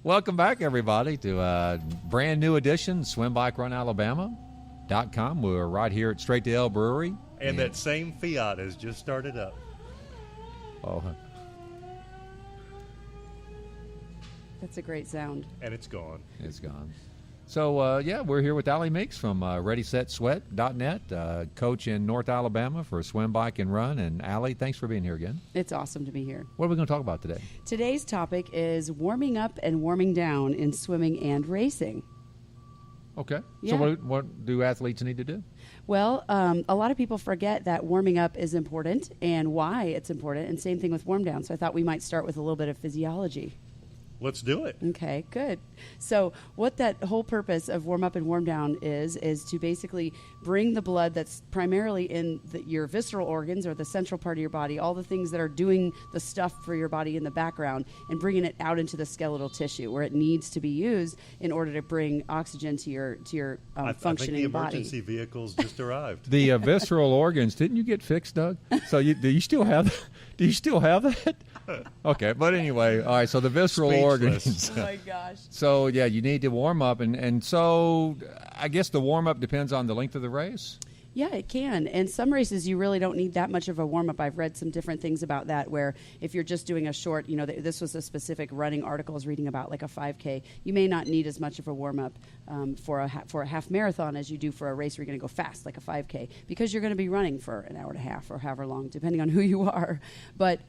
Welcome back, everybody, to a brand new edition, SwimBikeRunAlabama.com. We're right here at Straight to L Brewery. And that same Fiat has just started up. Oh, That's a great sound. And it's gone. it's gone. So, we're here with Allie Meeks from ReadySetSweat.net, coach in North Alabama for Swim, Bike, and Run. And Allie, thanks for being here again. It's awesome to be here. What are we going to talk about today? Today's topic is warming up and warming down in swimming and racing. Okay. Yeah. So what do athletes need to do? Well, a lot of people forget that warming up is important and why it's important, and same thing with warm down. So I thought we might start with a little bit of physiology. Let's do it. Okay, good. So what that whole purpose of warm up and warm down is to basically bring the blood that's primarily in your visceral organs or the central part of your body, all the things that are doing the stuff for your body in the background, and bringing it out into the skeletal tissue where it needs to be used in order to bring oxygen to your functioning body. I think the emergency vehicles just arrived. The visceral organs, didn't you get fixed, Doug? So do you still have that? Okay, but anyway, all right, so the visceral organs. Oh my gosh. So, yeah, you need to warm up. And so I guess the warm-up depends on the length of the race? Yeah, it can. And some races, you really don't need that much of a warm-up. I've read some different things about that, where if you're just doing a short, this was a specific running article I was reading about, like a 5K, you may not need as much of a warm-up for a half marathon as you do for a race where you're going to go fast, like a 5K, because you're going to be running for an hour and a half or however long, depending on who you are. But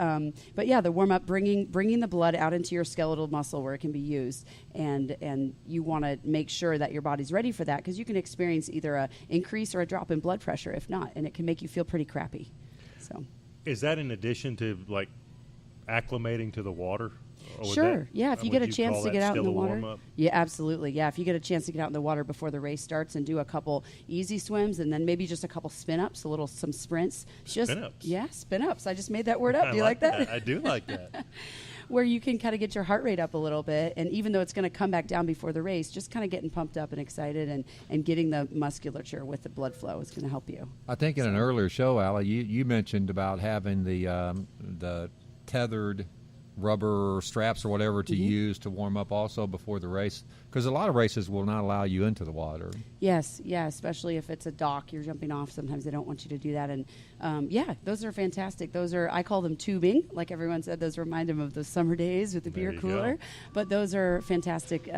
yeah, the warm-up, bringing the blood out into your skeletal muscle where it can be used, and you want to make sure that your body's ready for that, because you can experience either a increase or a drop in blood pressure if not, and it can make you feel pretty crappy. So, is that in addition to like acclimating to the water? Sure. Yeah, if you get a chance to get out in the water. Warm-up? Yeah, absolutely. Yeah, if you get a chance to get out in the water before the race starts and do a couple easy swims and then maybe just a couple spin-ups, some sprints. Spin-ups? Yeah, spin-ups. I just made that word up. Do you like that? I do like that. Where you can kind of get your heart rate up a little bit, and even though it's going to come back down before the race, just kind of getting pumped up and excited and getting the musculature with the blood flow is going to help you. I think in an earlier show, Allie, you mentioned about having the tethered rubber straps or whatever to use to warm up also before the race, because a lot of races will not allow you into the water. Yes, yeah, especially if it's a dock you're jumping off. Sometimes they don't want you to do that, and those are fantastic. I call them tubing, like everyone said. Those remind them of those summer days with the beer cooler. But those are fantastic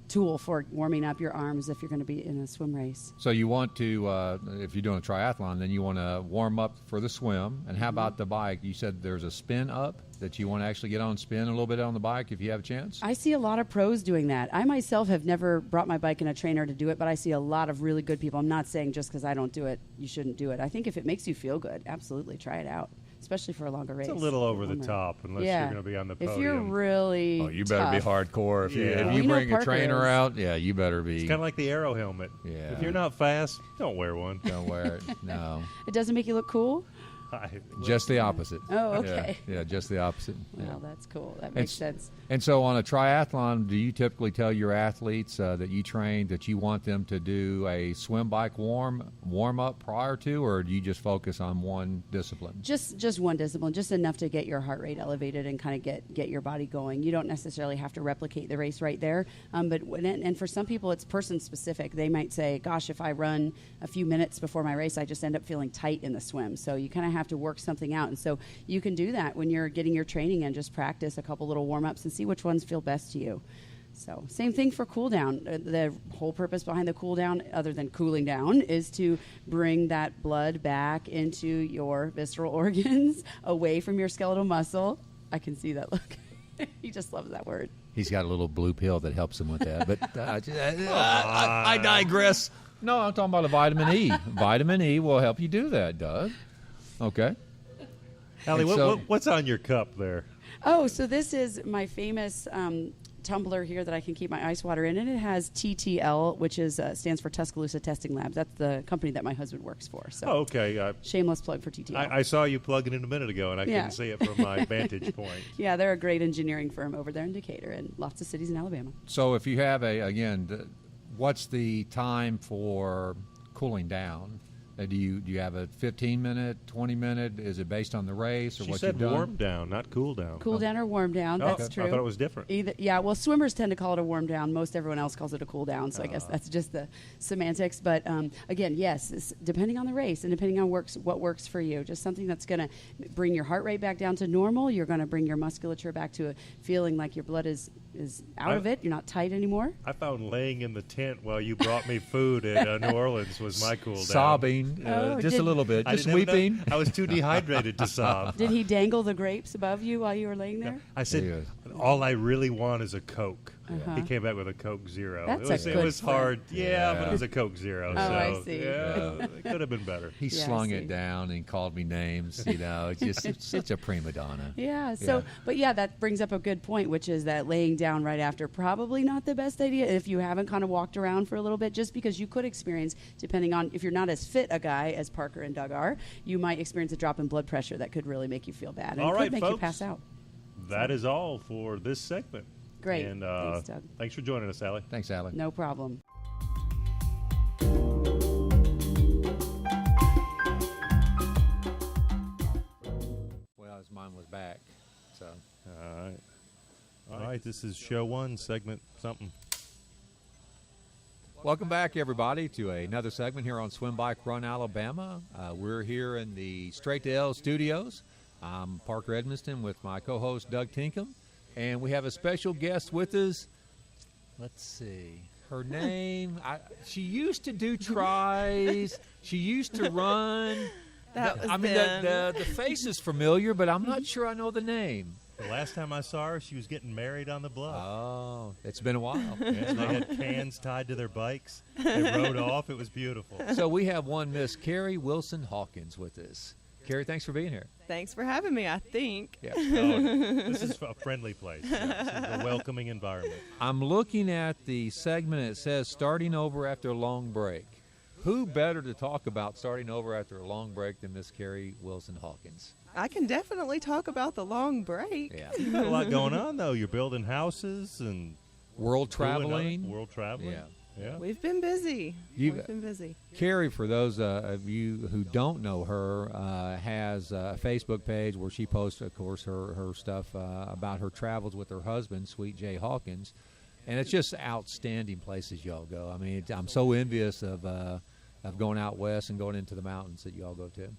tool for warming up your arms if you're going to be in a swim race. So you want to, if you're doing a triathlon, then you want to warm up for the swim. And how about the bike? You said there's a spin up that you want to actually get on, spin a little bit on the bike if you have a chance? I see a lot of pros doing that. I myself have never brought my bike in a trainer to do it, but I see a lot of really good people. I'm not saying just because I don't do it, you shouldn't do it. I think if it makes you feel good, absolutely try it out, especially for a longer race. It's a little over the top unless you're going to be on the podium. If you're really you better be hardcore. If you bring a trainer out, you better be. It's kind of like the Aero helmet. Yeah. If you're not fast, don't wear one. Don't wear it. No. It doesn't make you look cool? Just the opposite. Oh, okay. Yeah, just the opposite. Well, that's cool. That makes sense. And so on a triathlon, do you typically tell your athletes that you train that you want them to do a swim bike warm up prior to, or do you just focus on one discipline? Just one discipline, just enough to get your heart rate elevated and kind of get your body going. You don't necessarily have to replicate the race right there. But for some people, it's person specific. They might say, gosh, if I run a few minutes before my race, I just end up feeling tight in the swim. So you kind of have to work something out. And so you can do that when you're getting your training and just practice a couple little warm-ups and see which ones feel best to you. So same thing for cool down. The whole purpose behind the cool down, other than cooling down, is to bring that blood back into your visceral organs, away from your skeletal muscle. I can see that look. He just loves that word. He's got a little blue pill that helps him with that. But I digress. No, I'm talking about a vitamin E. Vitamin E will help you do that, Doug. Okay. Allie, what's on your cup there? Oh, so this is my famous tumbler here that I can keep my ice water in, and it has TTL, which stands for Tuscaloosa Testing Labs. That's the company that my husband works for. So, okay. Shameless plug for TTL. I saw you plugging in a minute ago, and I couldn't see it from my vantage point. Yeah, they're a great engineering firm over there in Decatur and lots of cities in Alabama. So if you have what's the time for cooling down? Do you have a 15-minute, 20-minute? Is it based on the race or She what said you've done? warm down, not cool down. Cool down or warm down. That's okay. true. I thought it was different. Either, yeah, well, swimmers tend to call it a warm down. Most everyone else calls it a cool down. So I guess that's just the semantics. But again, yes, it's depending on the race and depending on what works for you. Just something that's going to bring your heart rate back down to normal. You're going to bring your musculature back to a feeling like your blood is out of it. You're not tight anymore. I found laying in the tent while you brought me food at New Orleans was my cool down. Sobbing, just a little bit, just weeping. I was too dehydrated to sob. Did he dangle the grapes above you while you were laying there? I said, Yes. all I really want is a Coke. Uh-huh. He came back with a Coke Zero. That's it a was good hard. friend. Yeah, Yeah. but it was a Coke Zero. Oh, so, I see. Yeah, it could have been better. He Yeah, I slung see. it down and called me names. It's just such a prima donna. Yeah. So, Yeah. but yeah, that brings up a good point, which is that laying down right after probably not the best idea if you haven't kind of walked around for a little bit, just because you could experience, depending on if you're not as fit a guy as Parker and Doug are, you might experience a drop in blood pressure that could really make you feel bad and All right, could make you folks. pass out. That is all for this segment. Great. And Thanks, Doug. thanks for joining us, Allie. Thanks, Allie. No problem. Well, as mine was back, so. All right, this is show 1, segment something. Welcome back, everybody, to another segment here on Swim Bike Run Alabama. We're here in the Straight to L studios. I'm Parker Edmiston with my co-host Doug Tinkham, and we have a special guest with us. Let's see. Her name, she used to do tries. She used to run. That was the face is familiar, but I'm not sure I know the name. The last time I saw her, she was getting married on the bluff. Oh, it's been a while. Yeah, they had cans tied to their bikes. They rode off. It was beautiful. So we have one Miss Carrie Wilson Hawkins with us. Carrie, thanks for being here. Thanks for having me, I think. Yeah. Oh, this is a friendly place. Yeah, this is a welcoming environment. I'm looking at the segment. It says starting over after a long break. Who better to talk about starting over after a long break than Miss Carrie Wilson Hawkins? I can definitely talk about the long break. Yeah. You've got a lot going on, though. You're building houses and World doing traveling. World traveling. Yeah. Yeah. We've been busy. We've been busy. Carrie, for those of you who don't know her, has a Facebook page where she posts, of course, her stuff about her travels with her husband, Sweet J. Hawkins. And it's just outstanding places y'all go. I mean, I'm so envious of going out west and going into the mountains that y'all go to.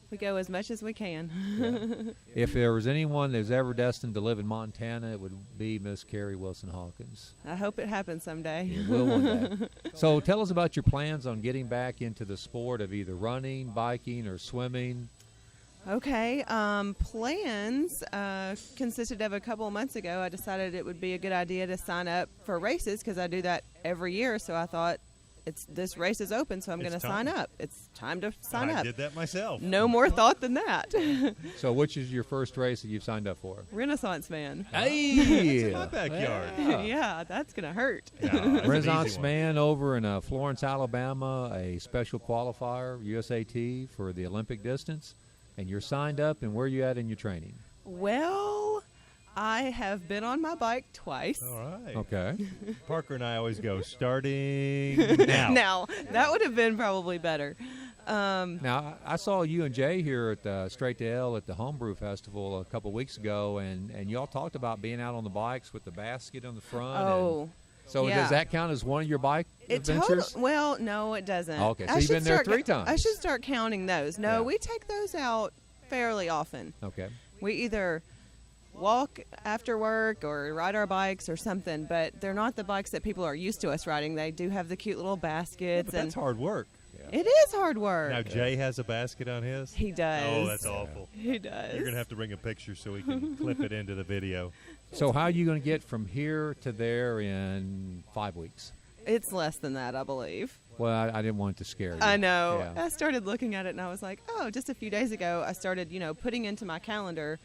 We go as much as we can. Yeah. If there was anyone that's ever destined to live in Montana, it would be Miss Carrie Wilson Hawkins. I hope it happens someday. It will one day. So tell us about your plans on getting back into the sport of either running, biking, or swimming. Okay. Plans consisted of a couple of months ago. I decided it would be a good idea to sign up for races because I do that every year. So I thought, this race is open, so I'm going to sign up. It's time to sign up. I did that myself. No more thought than that. So which is your first race that you've signed up for? Renaissance Man. Hey! My backyard. Yeah, that's going to hurt. Yeah, that's an Renaissance easy one. Man over in Florence, Alabama, a special qualifier, USAT, for the Olympic distance. And you're signed up, and where are you at in your training? Well, I have been on my bike twice. All right. Okay. Parker and I always go starting now. Now, that would have been probably better. Now, I saw you and Jay here at the Straight to L at the Homebrew Festival a couple weeks ago, and y'all talked about being out on the bikes with the basket on the front. Oh, So yeah. does that count as one of your bike adventures? Well, no, it doesn't. Okay, so I you've should been there start 3 times. I should start counting those. No, Yeah. we take those out fairly often. Okay. We either walk after work or ride our bikes or something, but they're not the bikes that people are used to us riding. They do have the cute little baskets. But that's hard work. It is hard work. Now, Jay has a basket on his. He does. Oh, that's awful. He does. You're going to have to bring a picture so we can clip it into the video. So how are you going to get from here to there in 5 weeks? It's less than that, I believe. Well, I didn't want it to scare you. I know. Yeah. I started looking at it and I was like, oh, just a few days ago, I started, putting into my calendar,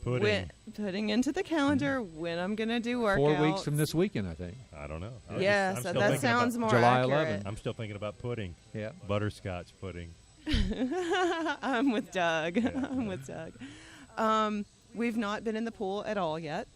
Pudding. putting into the calendar when I'm going to do workouts. 4 weeks from this weekend, I think. I don't know. Yeah, I'm so still that thinking sounds about, more July accurate. 11th. I'm still thinking about pudding. Yeah. Butterscotch pudding. I'm with Doug. Yeah. I'm with Doug. We've not been in the pool at all yet.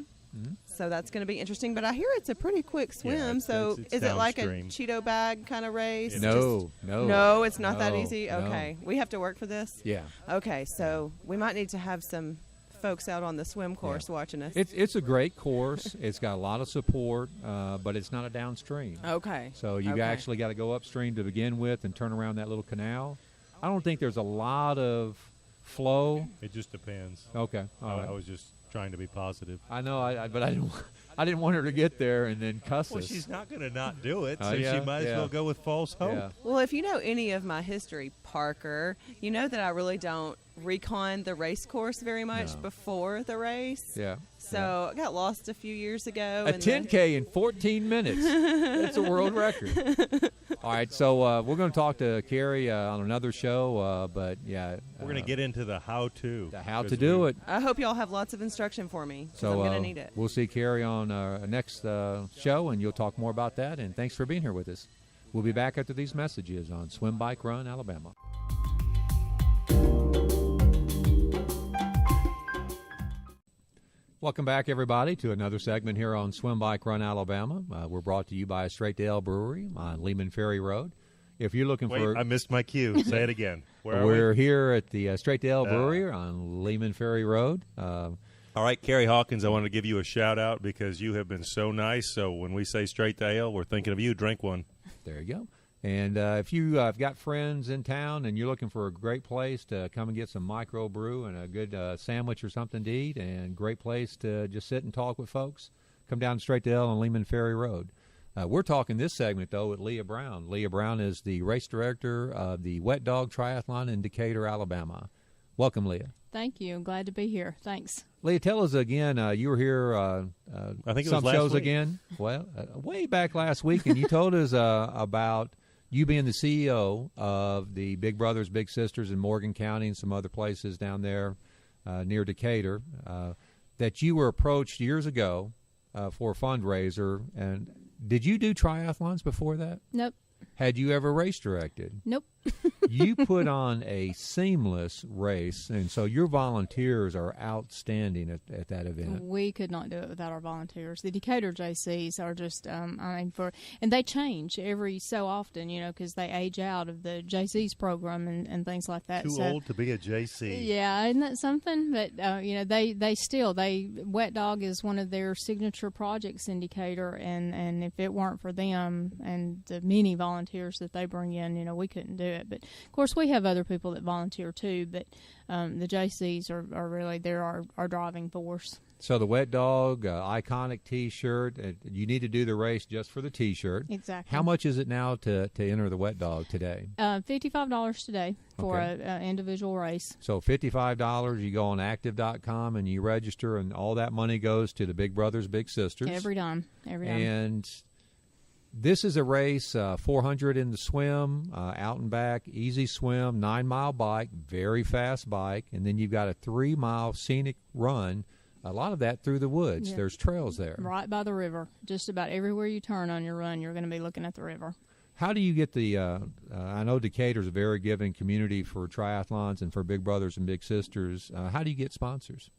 So that's going to be interesting. But I hear it's a pretty quick swim. So it's is it like a downstream. Cheeto bag kind of race? No, No, it's not that no, easy? no. Okay. We have to work for this? Yeah. Okay, so we might need to have some folks out on the swim course watching us. It's a great course. It's got a lot of support, but it's not a downstream. Okay. So you actually got to go upstream to begin with and turn around that little canal. I don't think there's a lot of flow. It just depends. Okay. All right. I was just trying to be positive. I know, but I didn't want her to get there and then cuss Well, us. she's not going to not do it, so Yeah, she might as well go with false hope. Yeah. Well, if you know any of my history, Parker, you know that I really don't recon the race course very much No. before the race. Yeah. So I got lost a few years ago. A in 10K in 14 minutes. That's a world record. All right, so we're going to talk to Carrie on another show, but yeah. We're going to get into the how-to. The how to do it. I hope y'all have lots of instruction for me, 'cause So I'm going to need it. we'll see Carrie on our next show, and you'll talk more about that. And thanks for being here with us. We'll be back after these messages on Swim, Bike, Run, Alabama. Welcome back, everybody, to another segment here on Swim, Bike, Run, Alabama. We're brought to you by Straight to Ale Brewery on Lehman Ferry Road. If you're looking Wait, for... I missed my cue. Say it again. Where are We're we? here at the Straight to Ale Brewery on Lehman Ferry Road. All right, Carrie Hawkins, I want to give you a shout-out because you have been so nice. So when we say straight to ale, we're thinking of you. Drink one. There you go. And if you have got friends in town and you're looking for a great place to come and get some microbrew and a good sandwich or something to eat and great place to just sit and talk with folks, come down Straight to Ale on Lehman Ferry Road. We're talking this segment, though, with Leah Brown. Leah Brown is the race director of the Wet Dog Triathlon in Decatur, Alabama. Welcome, Leah. Thank you. I'm glad to be here. Thanks. Leah, tell us again, you were here I think it some was last shows week. again. Well, way back last week, and you told us about you being the CEO of the Big Brothers Big Sisters in Morgan County and some other places down there near Decatur, that you were approached years ago for a fundraiser. And did you do triathlons before that? Nope. Had you ever race directed? Nope. You put on a seamless race, and so your volunteers are outstanding at that event. We could not do it without our volunteers. The Decatur JCs are just, and they change every so often, because they age out of the JCs program and things like that. Too old to be a JC. Yeah, isn't that something? But, Wet Dog is one of their signature projects in Decatur, and if it weren't for them and the many volunteers that they bring in, we couldn't do it. But, of course, we have other people that volunteer too, but the JCs are really, they're our driving force. So the Wet Dog iconic T-shirt, you need to do the race just for the T-shirt. Exactly. How much is it now to enter the Wet Dog today? $55 today for Okay. an individual race. So $55, you go on active.com and you register, and all that money goes to the Big Brothers Big Sisters. Every dime. And this is a race, 400 in the swim, out and back, easy swim, 9-mile bike, very fast bike, and then you've got a 3-mile scenic run, a lot of that through the woods. Yeah. There's trails there. Right by the river. Just about everywhere you turn on your run, you're going to be looking at the river. How do you get the I know Decatur's a very giving community for triathlons and for Big Brothers and Big Sisters. How do you get sponsors?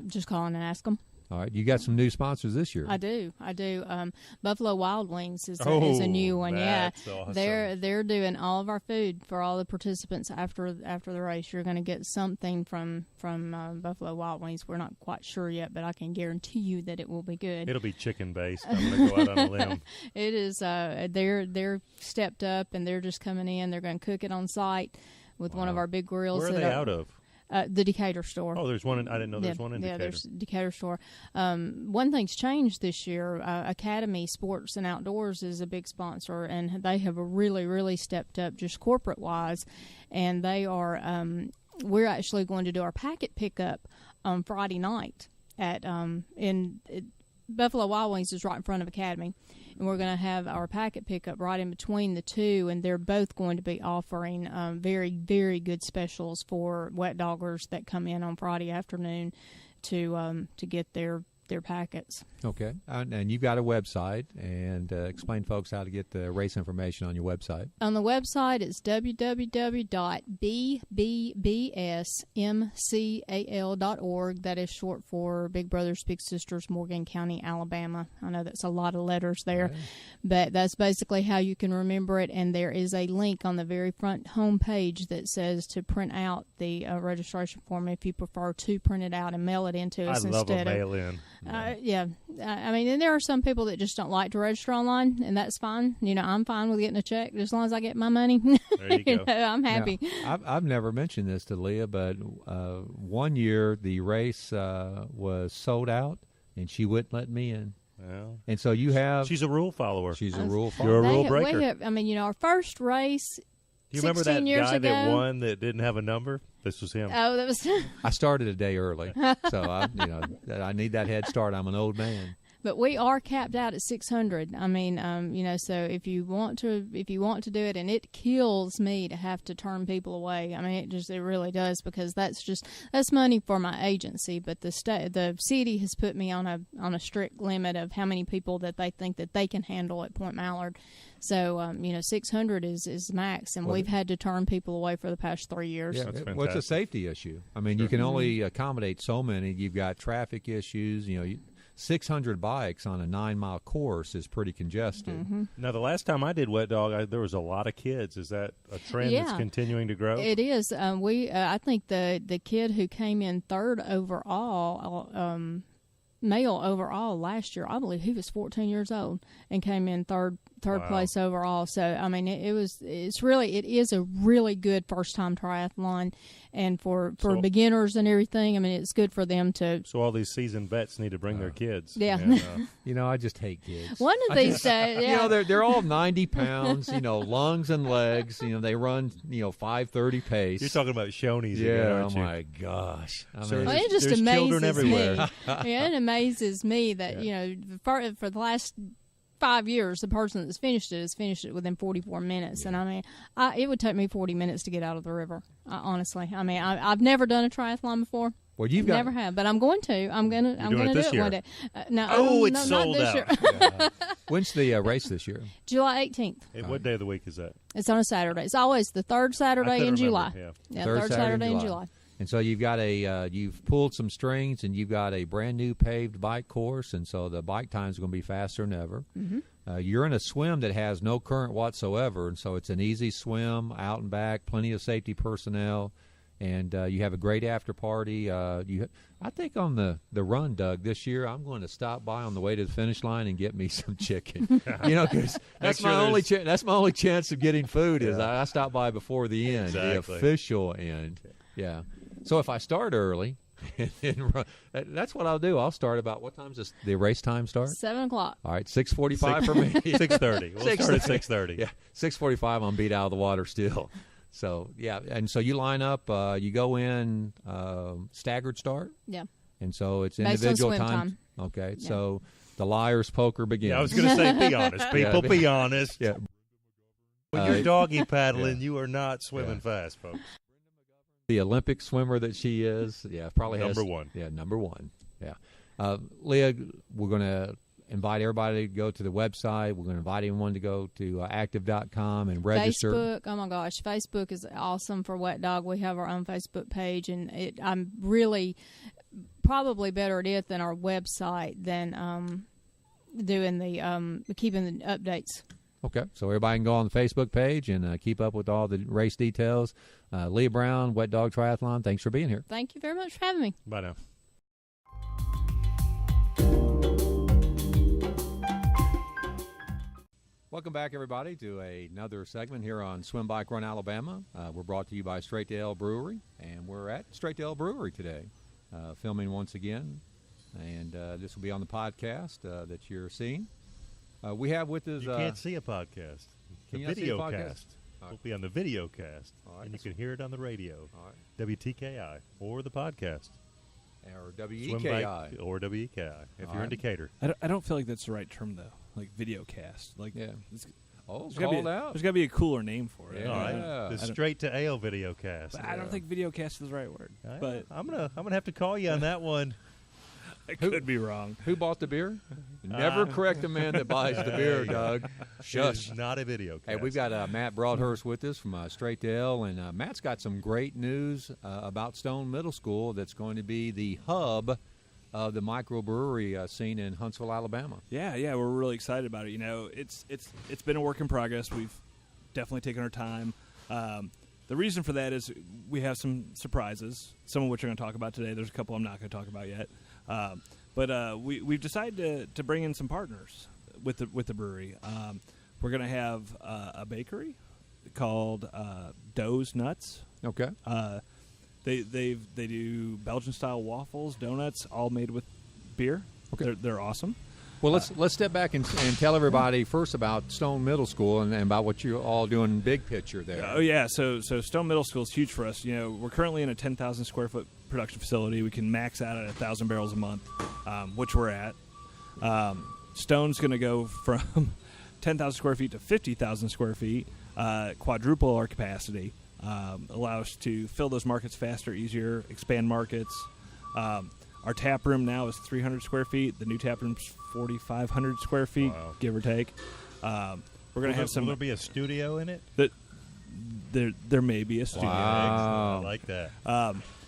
Just call in and ask them. All right, you got some new sponsors this year. I do. Buffalo Wild Wings is a new one. That's Yeah, awesome. they're doing all of our food for all the participants after the race. You're going to get something from Buffalo Wild Wings. We're not quite sure yet, but I can guarantee you that it will be good. It'll be chicken-based. I'm going to go out on a limb. It is. They're stepped up and they're just coming in. They're going to cook it on site with one of our big grills. Where are they out of? The Decatur store. Oh, there's one. I didn't know there's one in Yeah, Decatur. there's Decatur store. One thing's changed this year. Academy Sports and Outdoors is a big sponsor, and they have really, really stepped up just corporate-wise. And they are. We're actually going to do our packet pickup on Friday night at Buffalo Wild Wings is right in front of Academy. And we're going to have our packet pickup right in between the two, and they're both going to be offering very, very good specials for wet doggers that come in on Friday afternoon to get their their packets. Okay. And you've got a website, and explain folks how to get the race information on your website. On the website, it's www.bbbsmcal.org. That is short for Big Brothers Big Sisters Morgan County, Alabama. I know that's a lot of letters there, Right. but that's basically how you can remember it. And there is a link on the very front home page that says to print out the registration form if you prefer to print it out and mail it into us I love a instead of mail-in. yeah. I mean, and there are some people that just don't like to register online, and that's fine. You know, I'm fine with getting a check as long as I get my money. There you go. I'm happy. Now, I've never mentioned this to Leah, but one year the race was sold out, and she wouldn't let me in. Well, And so you have... she's a rule follower. She's a rule You're a follower. rule breaker. I mean, you know, our first race. Do you remember 16 that years guy that ago? won that didn't have a number? This was him. Oh, that was. I started a day early, so I need that head start. I'm an old man. But we are capped out at 600. I mean, you know, so if you want to do it, and it kills me to have to turn people away. I mean, it really does, because that's money for my agency. But the city has put me on a strict limit of how many people that they think that they can handle at Point Mallard. So, you know, 600 is max, and we've had to turn people away for the past 3 years. Yeah, That's well, it's a fantastic. safety issue. I mean, you can only accommodate so many. You've got traffic issues. You know, 600 bikes on a 9-mile course is pretty congested. Mm-hmm. Now, the last time I did Wet Dog, there was a lot of kids. Is that a trend that's Yeah. continuing to grow? It is. I think the kid who came in third overall, male overall last year, I believe he was 14 years old and came in third Wow. place overall. So I mean, it is a really good first time triathlon, and for So- beginners and everything. I mean, it's good for them to. So all these seasoned vets need to bring their kids. Yeah. And, You know, I just hate kids. One of these days, You know, they're all 90 pounds, you know, lungs and legs. You know, they run, 5:30 pace. you're talking about Shoney's again, yeah, aren't oh you? my gosh. I So mean, Well, it just There's children amazes everywhere. me. Yeah, it amazes me that you know for the last 5 years, the person that's finished it has finished it within 44 minutes, and I mean, it would take me 40 minutes to get out of the river. Honestly, I mean, I've never done a triathlon before. well, you've got Never have, but I'm going to. I'm gonna doing it do this it year? one day. No, Oh, it's no, sold not this out. year. when's the race this year? July 18th. What day of the week is that? It's on a Saturday. It's always the third I Saturday couldn't in July. remember, Yeah, Third third Saturday in Saturday in July. July. And so you've got you've pulled some strings, and you've got a brand new paved bike course, and so the bike times are going to be faster than ever. Mm-hmm. You're in a swim that has no current whatsoever, and so it's an easy swim, out and back, plenty of safety personnel, and you have a great after party. I think on the run, Doug, this year I'm going to stop by on the way to the finish line and get me some chicken. Because that's sure my only there's- that's my only chance of getting food is Yeah. I stop by before the end, the Exactly. official end. Yeah. So if I start early, and then run, that's what I'll do. I'll start about what time's the race time start? 7 o'clock. All right, 6:45 for me. 6:30. We'll start at 6:30. Yeah, 6:45. I'm beat out of the water still. So yeah, and so you line up. You go in staggered start, Yeah. and so it's Based on individual swim time. Okay, Yeah. so the liar's poker begins. Yeah, I was going to say, be honest. People, Yeah. be honest. Yeah. When you're doggy paddling, yeah. you are not swimming fast, folks. The Olympic swimmer that she is. Yeah, probably has Number one. Yeah, number one. Yeah, Leah, we're going to invite everybody to go to the website. We're going to invite everyone to go to active.com and register. Facebook, oh my gosh, Facebook is awesome for Wet Dog. We have our own Facebook page, and I'm really probably better at it than our website than doing the keeping the updates. Okay, so everybody can go on the Facebook page and keep up with all the race details. Leah Brown, Wet Dog Triathlon, thanks for being here. Thank you very much for having me. Bye now. Welcome back, everybody, to another segment here on Swim Bike Run Alabama. We're brought to you by Straight to Ale Brewery, and we're at Straight to Ale Brewery today, filming once again. And this will be on the podcast that you're seeing. We have with us... You can't see a podcast. Can The you not see a video podcast? cast All right. will be on the video cast, All right. and you can hear it on the radio, All right. WTKI, or the podcast. Or Swim WEKI. Bike or WEKI, if All you're right. in Decatur. I don't feel like that's the right term though. Like video cast. Like Yeah. it's- Oh, there's gotta be called a- out. There's got to be a cooler name for it. Yeah. All right, Yeah. the I don't- Straight to Ale video cast. But I don't think video cast is the right word. But I'm gonna have to call you on that one. I could be wrong. Who bought the beer? Never correct a man that buys the beer, Doug. Shush. It's not a video cast. Hey, we've got Matt Broadhurst with us from Straight to L, and Matt's got some great news about Stone Middle School that's going to be the hub of the microbrewery scene in Huntsville, Alabama. Yeah, we're really excited about it. You know, it's been a work in progress. We've definitely taken our time. The reason for that is we have some surprises, some of which I'm going to talk about today. There's a couple I'm not going to talk about yet. But we've decided to bring in some partners with the brewery. We're going to have a bakery called Dough's Nuts. Okay. They do Belgian style waffles, donuts, all made with beer. Okay. They're awesome. Well, let's step back and tell everybody first about Stone Middle School and about what you're all doing big picture there. Oh yeah, so Stone Middle School is huge for us. You know, we're currently in a 10,000 square foot production facility. We can max out at 1,000 barrels a month, which we're at. Stone's going to go from 10,000 square feet to 50,000 square feet, quadruple our capacity. Allow us to fill those markets faster, easier, expand markets. Our tap room now is 300 square feet. The new tap room's 4,500 square feet, Wow. give or take. We're going to have some. Will there be a studio in it? There may be a studio. Wow. I like that.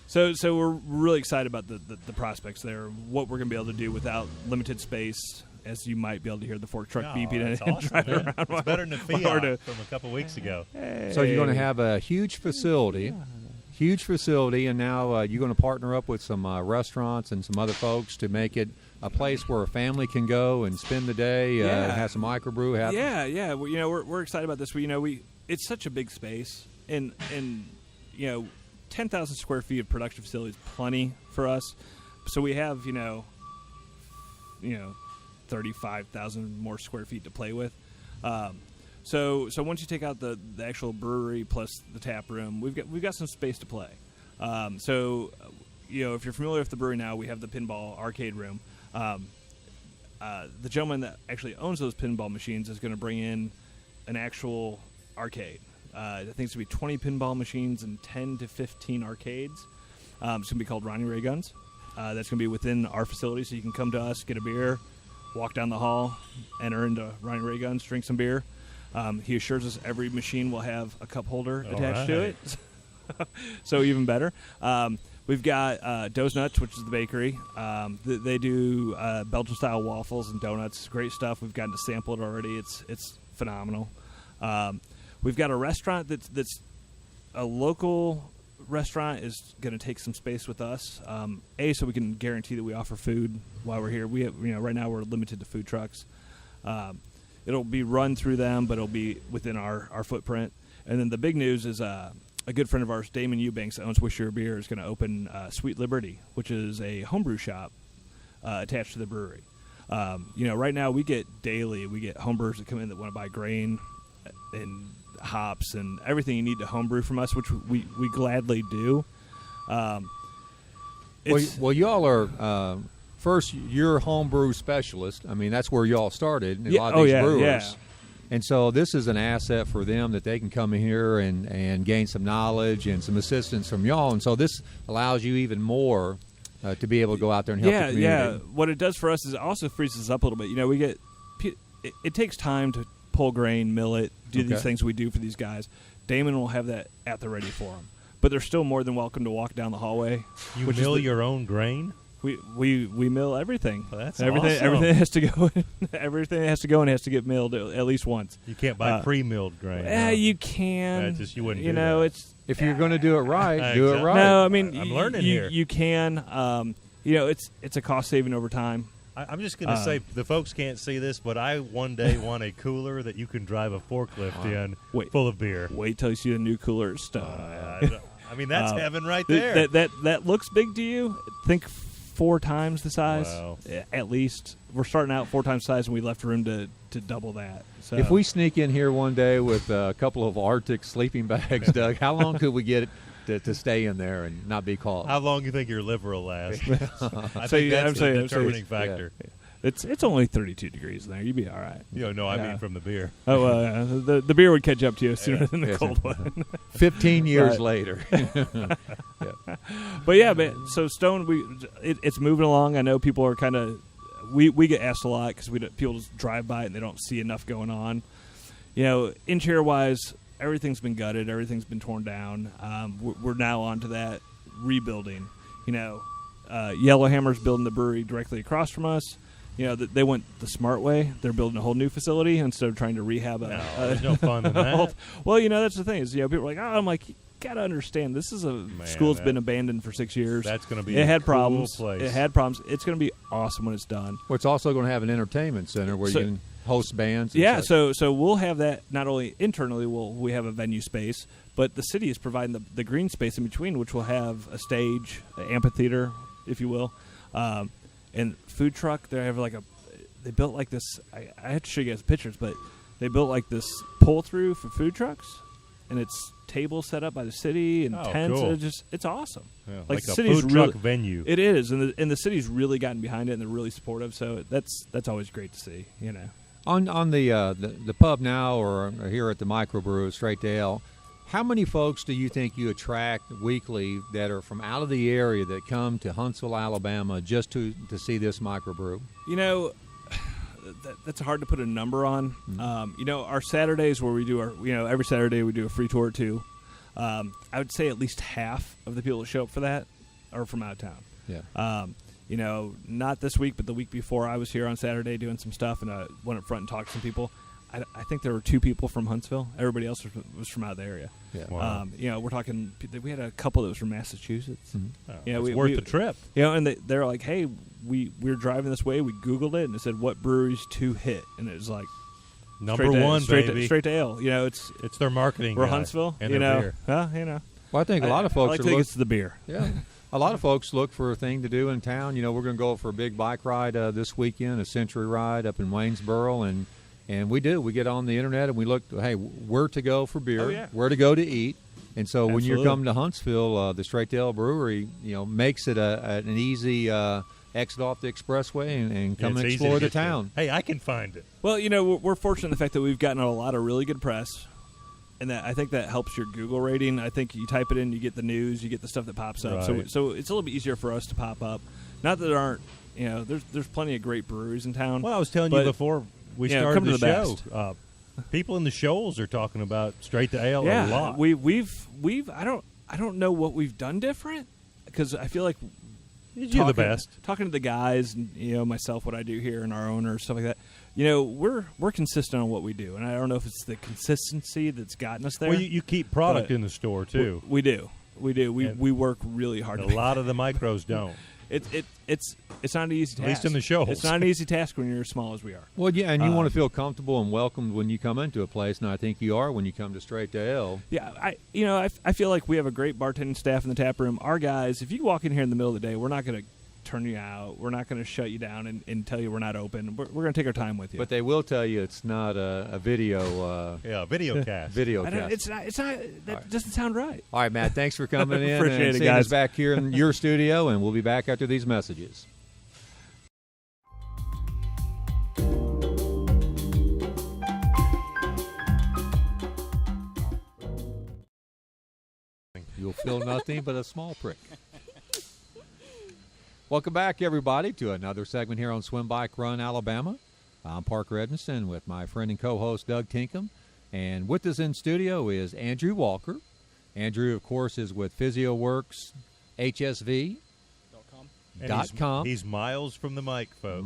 So we're really excited about the prospects there. What we're going to be able to do without limited space, as you might be able to hear the fork truck beeping that's and awesome, driving man. around. It's better than the Fiat from a couple weeks ago. So you're going to have a huge facility, and now you're going to partner up with some restaurants and some other folks to make it a place where a family can go and spend the day, have some microbrew happen. Yeah. Well, you know, we're excited about this. It's such a big space, and you know, 10,000 square feet of production facility is plenty for us. So we have 35,000 more square feet to play with. So once you take out the actual brewery plus the tap room, we've got some space to play. So if you're familiar with the brewery now, we have the pinball arcade room. The gentleman that actually owns those pinball machines is going to bring in an actual arcade. I think it's going to be 20 pinball machines and 10 to 15 arcades. It's going to be called Ronnie Ray Guns. That's going to be within our facility, so you can come to us, get a beer, walk down the hall, enter into Ronnie Ray Guns, drink some beer. He assures us every machine will have a cup holder attached to it, so even better. We've got Dough's Nuts, which is the bakery. They do Belgian-style waffles and donuts. Great stuff. We've gotten to sample it already. It's phenomenal. We've got a restaurant that's a local restaurant is going to take some space with us. So we can guarantee that we offer food while we're here. We have, right now we're limited to food trucks. It'll be run through them, but it'll be within our footprint. And then the big news is a good friend of ours, Damon Eubanks, that owns Wish Your Beer, is going to open Sweet Liberty, which is a homebrew shop attached to the brewery. Right now we get homebrewers that come in that want to buy grain and hops and everything you need to homebrew from us, which we gladly do. Well, y'all are first. You're a homebrew specialist. I mean, that's where y'all started. A lot of these brewers. Yeah. And so this is an asset for them that they can come in here and gain some knowledge and some assistance from y'all. And so this allows you even more to be able to go out there and help the community. Yeah. What it does for us is it also frees us up a little bit. It takes time to pull grain, mill it, do these things we do for these guys. Damon will have that at the ready for them. But they're still more than welcome to walk down the hallway. You mill your own grain? We mill everything. Well, that's everything. awesome. Everything has to go. Everything has to go and has to get milled at least once. You can't buy pre-milled grain. You can. Just you wouldn't. Do that. It's if you're going to do it right, do it right. No, I mean I'm learning here. You can. It's a cost saving over time. I'm just going to say the folks can't see this, but I one day want a cooler that you can drive a forklift in full of beer. Wait till you see the new cooler stuff. I mean, that's heaven right there. That looks big to you. Think 4 times the size, Wow. at least. We're starting out 4 times the size, and we left room to double that. So If we sneak in here one day with a couple of Arctic sleeping bags, Doug, how long could we get it to stay in there and not be caught? How long do you think your liver will last? I So, think yeah, that's I'm the saying- determining factor. It's only 32 degrees in there. You'd be all right. No, I mean from the beer. Oh, the beer would catch up to you sooner than the cold one. 15 years later. But yeah, man. So Stone, it's moving along. I know people are kind of we get asked a lot because people just drive by and they don't see enough going on. Interior wise, everything's been gutted. Everything's been torn down. We're now onto that rebuilding. Yellowhammer's building the brewery directly across from us. They went the smart way. They're building a whole new facility instead of trying to rehab there's no fun in that. Well, that's the thing is, people are like, I'm like, you got to understand, this is school that's been abandoned for 6 years. That's going to be it a had cool problems. place. It had problems. It's going to be awesome when it's done. Well, it's also going to have an entertainment center where you can host bands. And so we'll have that. Not only internally will we have a venue space, but the city is providing the green space in between, which will have a stage, an amphitheater, if you will, and food truck. They built like this. I have to show you guys pictures, but they built like this pull through for food trucks, and it's tables set up by the city and tents. Cool. It's awesome. Yeah, like a the city's food really, truck venue. It is, and the city's really gotten behind it, and they're really supportive. So that's always great to see. On the pub now, or here at the microbrew Straight to Ale, how many folks do you think you attract weekly that are from out of the area that come to Huntsville, Alabama, just to see this microbrew? That's hard to put a number on. Our Saturdays where we do every Saturday we do a free tour or two. I would say at least half of the people that show up for that are from out of town. Yeah. Not this week, but the week before I was here on Saturday doing some stuff, and I went up front and talked to some people. I think there were 2 people from Huntsville. Everybody else was from out of the area. Yeah. Wow. We're talking. We had a couple that was from Massachusetts. Mm-hmm. It's worth the trip. And they're like, hey, we were driving this way. We Googled it, and it said, what breweries to hit? And it was like, Number one, straight baby. To ale. It's their marketing. We're guy Huntsville. and their beer. Well, Well, I think a lot of folks I think it's the beer. Yeah. A lot of folks look for a thing to do in town. We're going to go for a big bike ride this weekend, a century ride up in Waynesboro, and we do. We get on the internet and we look, hey, where to go for beer, where to go to eat. And so when you're coming to Huntsville, the Straight to Ale Brewery, makes it an easy exit off the expressway and come and explore the town. Hey, I can find it. Well, we're fortunate in the fact that we've gotten a lot of really good press, and that I think that helps your Google rating. I think you type it in, you get the news, you get the stuff that pops up. Right. So it's a little bit easier for us to pop up. Not that there aren't, there's plenty of great breweries in town. Well, I was telling you before we started come to the the show. People in the shoals are talking about Straight to Ale a lot. We've I don't know what we've done different, because I feel like you're the best. Talking to the guys, and myself, what I do here, and our owner, stuff like that. We're consistent on what we do, and I don't know if it's the consistency that's gotten us there. Well, you keep product in the store too. We do. We work really hard. A lot of the micros don't. It's not an easy task. At least in the shows. It's not an easy task when you're as small as we are. Well, yeah, and you want to feel comfortable and welcomed when you come into a place, and I think you are when you come to Straight to Ale. Yeah, I feel like we have a great bartending staff in the tap room. Our guys, if you walk in here in the middle of the day, we're not going to turn you out. We're not going to shut you down and tell you we're not open. We're going to take our time with you. But they will tell you it's not a video. Video cast. Video cast. It's not. That doesn't sound right. All right, Matt. Thanks for coming in Appreciate and it, seeing guys. us back here in your studio, and we'll be back after these messages. You'll feel nothing but a small prick. Welcome back, everybody, to another segment here on Swim Bike Run Alabama. I'm Parker Edmondson with my friend and co-host Doug Tinkham. And with us in studio is Andrew Walker. Andrew, of course, is with PhysioWorks, HSV.com. He's miles from the mic, folks.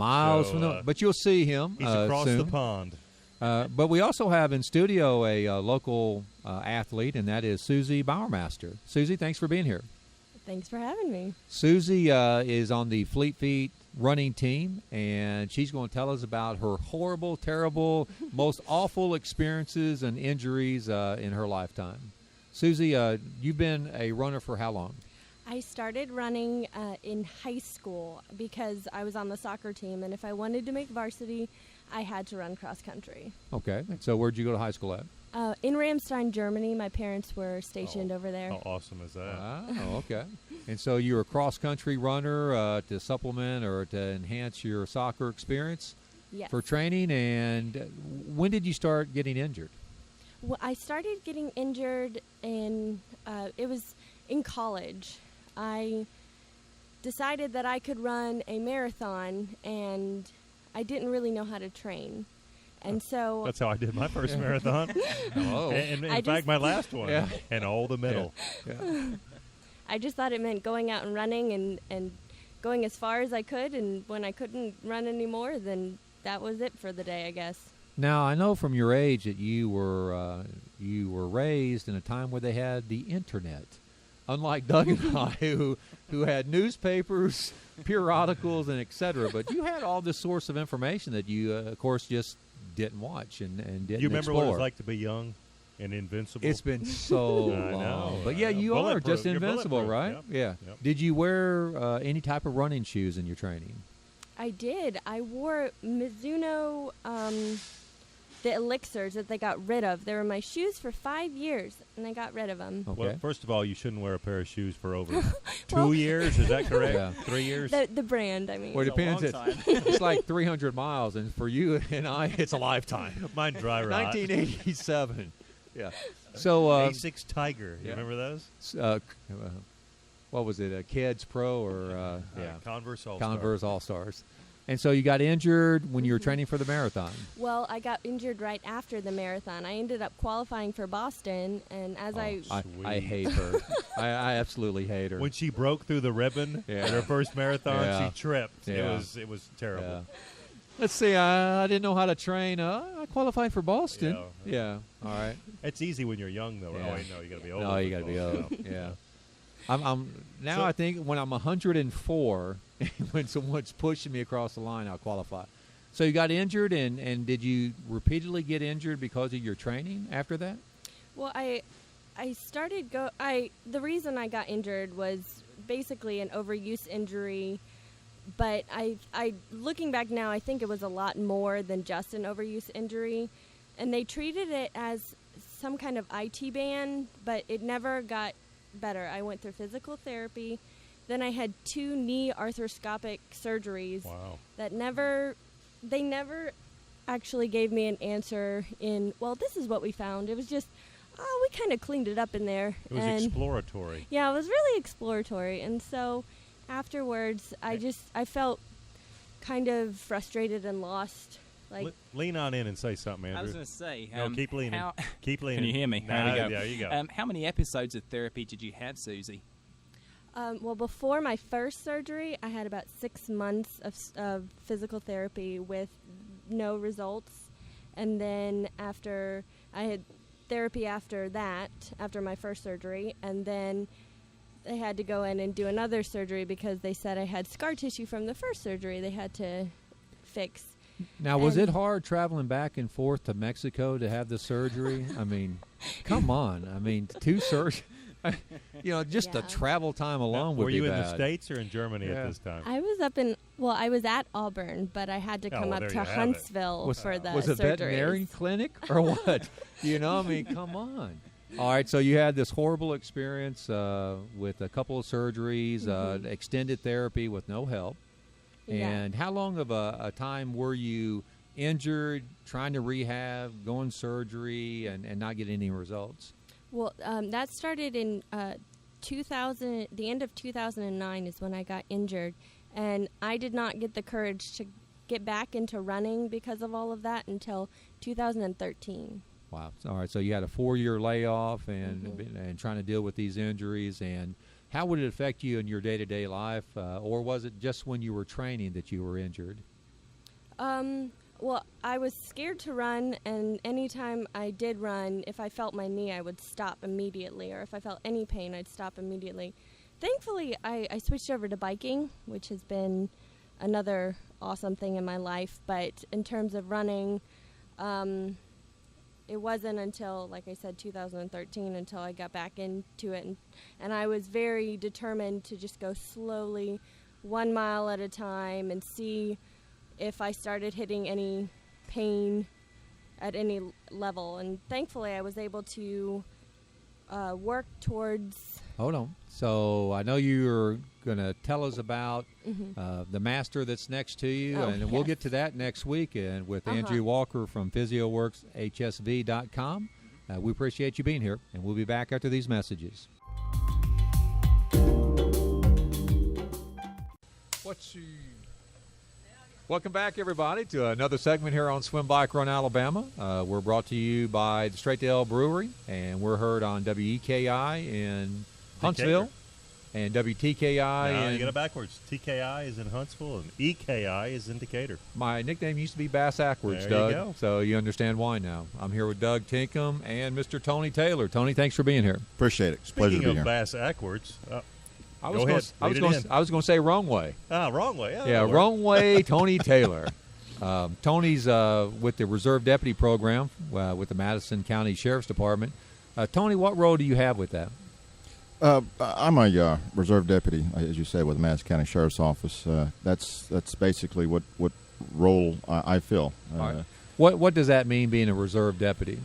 But you'll see him He's across soon. the pond. But we also have in studio a local athlete, and that is Susie Bowermaster. Susie, thanks for being here. Thanks for having me. Susie is on the Fleet Feet running team, and she's going to tell us about her horrible, terrible, most awful experiences and injuries in her lifetime. Susie, you've been a runner for how long? I started running in high school because I was on the soccer team, and if I wanted to make varsity, I had to run cross country. Okay. So where'd you go to high school at? In Ramstein, Germany. My parents were stationed over there. How awesome is that? Oh, okay. And so you're a cross-country runner to supplement or to enhance your soccer experience Yes. for training. And when did you start getting injured? Well, I started getting injured it was in college. I decided that I could run a marathon, and I didn't really know how to train. And so That's how I did my first marathon. Oh. And in I fact, just- my last one. Yeah. And all the middle. Yeah. I just thought it meant going out and running and going as far as I could, and when I couldn't run anymore, then that was it for the day, I guess. Now, I know from your age that you were raised in a time where they had the internet, unlike Doug and I, who had newspapers, periodicals, and etc. But you had all this source of information that you, of course, just didn't watch and didn't You remember explore. what it's like to be young and invincible? It's been so I long. know, But I yeah, know. you are Bulletproof. just You're invincible, bulletproof. right? Yep. Yeah. Yep. Did you wear any type of running shoes in your training? I did. I wore Mizuno, the Elixirs that they got rid of. They were my shoes for 5 years, and they got rid of them. Okay. Well, first of all, you shouldn't wear a pair of shoes for over Well- 2 years. Is that correct? Yeah. 3 years? The brand, I mean. Well, it It's a depends. long It's like 300 miles, and for you and I, it's a lifetime. Mine dry rot. 1987. Yeah. So, A6 Tiger. You yeah. remember those? what was it? Kids Pro or Converse All-Star. Converse All Stars. And so you got injured when you were training for the marathon. Well, I got injured right after the marathon. I ended up qualifying for Boston, and as I Sweet. hate her. I absolutely hate her. When she broke through the ribbon Yeah. at her first marathon, Yeah. she tripped. Yeah. It was terrible. Yeah. Let's see. I didn't know how to train. I qualified for Boston. Yeah. All right. It's easy when you're young, though. Yeah. Oh, wait, no, you got to be old. No, you got to be old. Yeah. I'm now. So- I think when I'm 104, when someone's pushing me across the line, I'll qualify. So you got injured, and did you repeatedly get injured because of your training after that? well, I started the reason I got injured was basically an overuse injury, but I looking back now, I think it was a lot more than just an overuse injury, and they treated it as some kind of IT ban, but it never got better. I went through physical therapy, then I had 2 knee arthroscopic surgeries Wow. that never actually gave me an answer in, well, this is what we found. It was just, we kind of cleaned it up in there. It was and exploratory. yeah, it was really exploratory. And so afterwards, I felt kind of frustrated and lost. Like, Lean on in and say something, Andrew. I was going to say, No, keep leaning. Keep leaning. Can you hear me? Nah, There we go. There you go. How many episodes of therapy did you have, Susie? well, before my first surgery, I had about 6 months of physical therapy with no results. And then after, I had therapy after that, after my first surgery, and then they had to go in and do another surgery because they said I had scar tissue from the first surgery they had to fix. Now, was And- it hard traveling back and forth to Mexico to have the surgery? I mean, come on. I mean, 2 surgeries. Just the Yeah. travel time alone would Were be you in bad. the States or in Germany Yeah. at this time? I was I was at Auburn, but I had to come well, up there to you have it. Huntsville Was, for the was it a veterinary surgeries. clinic or what? I mean, come on. All right, so you had this horrible experience with a couple of surgeries, extended therapy with no help. Yeah. And how long of a time were you injured, trying to rehab, going surgery, and not getting any results? Well, that started in 2000. The end of 2009 is when I got injured, and I did not get the courage to get back into running because of all of that until 2013. Wow. All right, so you had a 4-year layoff and trying to deal with these injuries. And how would it affect you in your day-to-day life, or was it just when you were training that you were injured? Well, I was scared to run, and anytime I did run, if I felt my knee, I would stop immediately, or if I felt any pain, I'd stop immediately. Thankfully, I switched over to biking, which has been another awesome thing in my life. But in terms of running, it wasn't until, like I said, 2013 until I got back into it. And I was very determined to just go slowly, 1 mile at a time, and see if I started hitting any pain at any level. And thankfully, I was able to work towards. Hold on. So I know you're going to tell us about the master that's next to you, Oh, and we'll yes. get to that next week with Andrew Walker from PhysioWorksHSV.com. We appreciate you being here, and we'll be back after these messages. Welcome back, everybody, to another segment here on Swim Bike Run Alabama. We're brought to you by the Straight to Hell Brewery, and we're heard on WEKI in Huntsville and WTKI. No, in, you got it backwards. TKI is in Huntsville and EKI is in Decatur. My nickname used to be Bass Ackwards, There Doug. you go. So you understand why now. I'm here with Doug Tinkham and Mr. Tony Taylor. Tony, thanks for being here. Appreciate it. It's a pleasure Speaking to of be here. Bass Ackwards, I Go ahead. Read it in. was going to say wrong way. wrong way. Oh, Yeah, that'll work. wrong way, Tony Taylor. Tony's with the Reserve Deputy Program with the Madison County Sheriff's Department. Tony, what role do you have with that? I'm a reserve deputy, as you say, with the Madison County Sheriff's Office. That's basically what role I fill. All right. What does that mean, being a reserve deputy?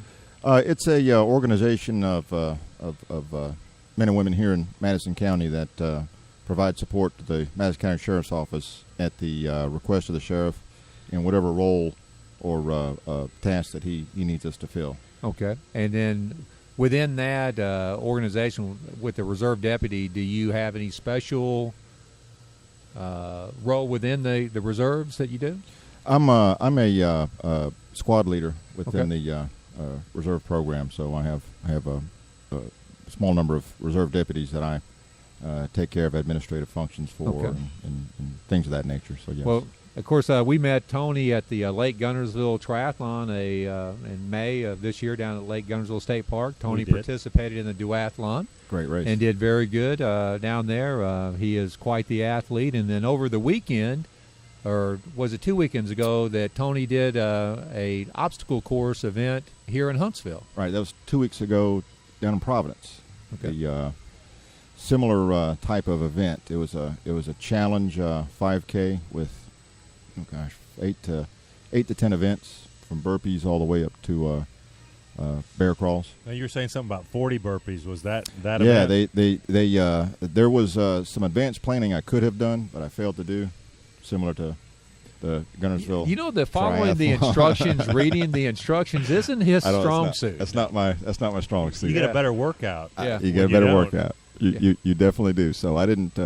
It's a organization of men and women here in Madison County that provide support to the Madison County Sheriff's Office at the request of the sheriff in whatever role or task that he needs us to fill. Okay. And then within that organization with the reserve deputy, do you have any special role within the reserves that you do? I'm a squad leader within Okay. the reserve program, so I have a small number of reserve deputies that I take care of administrative functions for Okay. and things of that nature. So yes. Well, of course, we met Tony at the Lake Gunnersville Triathlon in May of this year down at Lake Gunnersville State Park. Tony We did. participated in the duathlon Great race. and did very good down there. He is quite the athlete. And then over the weekend, or was it 2 weekends ago, that Tony did a obstacle course event here in Huntsville. Right, that was 2 weeks ago down in Providence. Okay. A similar type of event. It was a challenge 5K with 8 to 10 events from burpees all the way up to bear crawls. Now you were saying something about 40 burpees. Was that Yeah, event? they there was some advanced planning I could have done, but I failed to do, similar to the Gunnersville. You know that following the triathlon. instructions, reading the instructions, isn't his I don't- strong it's not- suit. That's not my strong suit. You get Yeah. a better workout. Yeah. You get a when you better don't. workout. You definitely do. So I didn't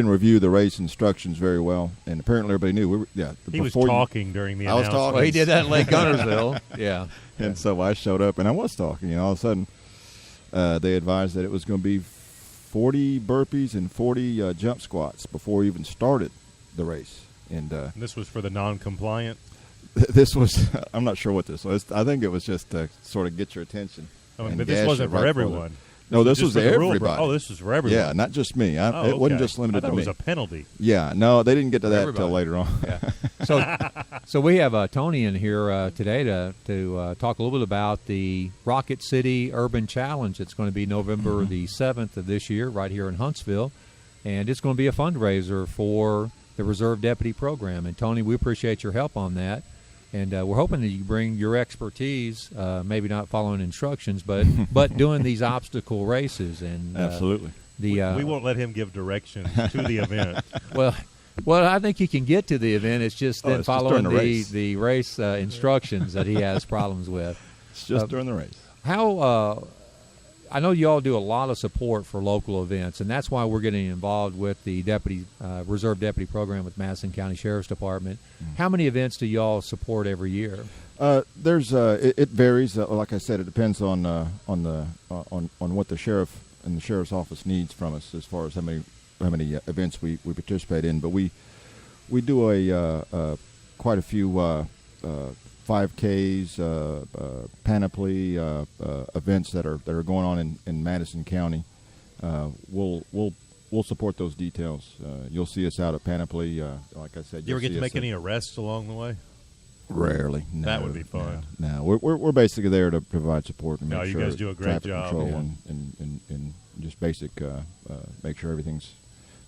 review the race instructions very well, and apparently everybody knew. He was before you- talking during the I was announcement. talking. Well, he did that in Lake Gunnersville. Yeah. and so I showed up, and I was talking. And all of a sudden, they advised that it was going to be 40 burpees and 40 jump squats before we even started the race. And And this was for the non-compliant. this was, I'm not sure what this was. I think it was just to sort of get your attention. I mean, and but this gas wasn't you for right everyone. No, this Just was for the rule break. everybody. Oh, this was for everyone. Yeah, not just me. Oh, It wasn't okay. just limited I thought to it me. was a penalty. Yeah, no, they didn't get to that Everybody. until later on. Yeah. So we have Tony in here today to talk a little bit about the Rocket City Urban Challenge. It's going to be November the 7th of this year right here in Huntsville, and it's going to be a fundraiser for the Reserve Deputy Program. And Tony, we appreciate your help on that. And we're hoping that you bring your expertise, maybe not following instructions, but doing these obstacle races. And Absolutely. we We won't let him give directions to the event. Well, I think you can get to the event. It's just then it's just following during the race. the race instructions that he has problems with. It's just during the race. How I know you all do a lot of support for local events, and that's why we're getting involved with the Reserve Deputy Program with Madison County Sheriff's Department. How many events do you all support every year? There's it varies. Like I said, it depends on what the sheriff and the sheriff's office needs from us as far as how many events we participate in. But we do quite a few 5Ks, panoply events that are going on in Madison County. We'll support those details. You'll see us out at Panoply. Like I said, You ever you'll get see to us make at- any arrests along the way? Rarely. No, That would be fun. No, we're basically there to provide support and No, make you sure guys do a great traffic job, control yeah. and just basic make sure everything's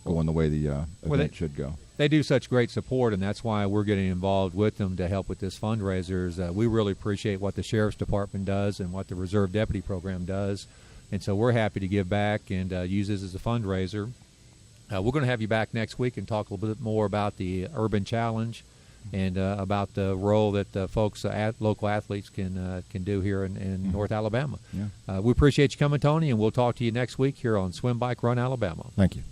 going the way the Well, event should go. They do such great support, and that's why we're getting involved with them to help with this fundraiser. We really appreciate what the Sheriff's Department does and what the Reserve Deputy Program does, and so we're happy to give back and use this as a fundraiser. We're going to have you back next week and talk a little bit more about the Urban Challenge and about the role that folks, local athletes, can do here in North Alabama. Yeah. We appreciate you coming, Tony, and we'll talk to you next week here on Swim, Bike, Run, Alabama. Thank you.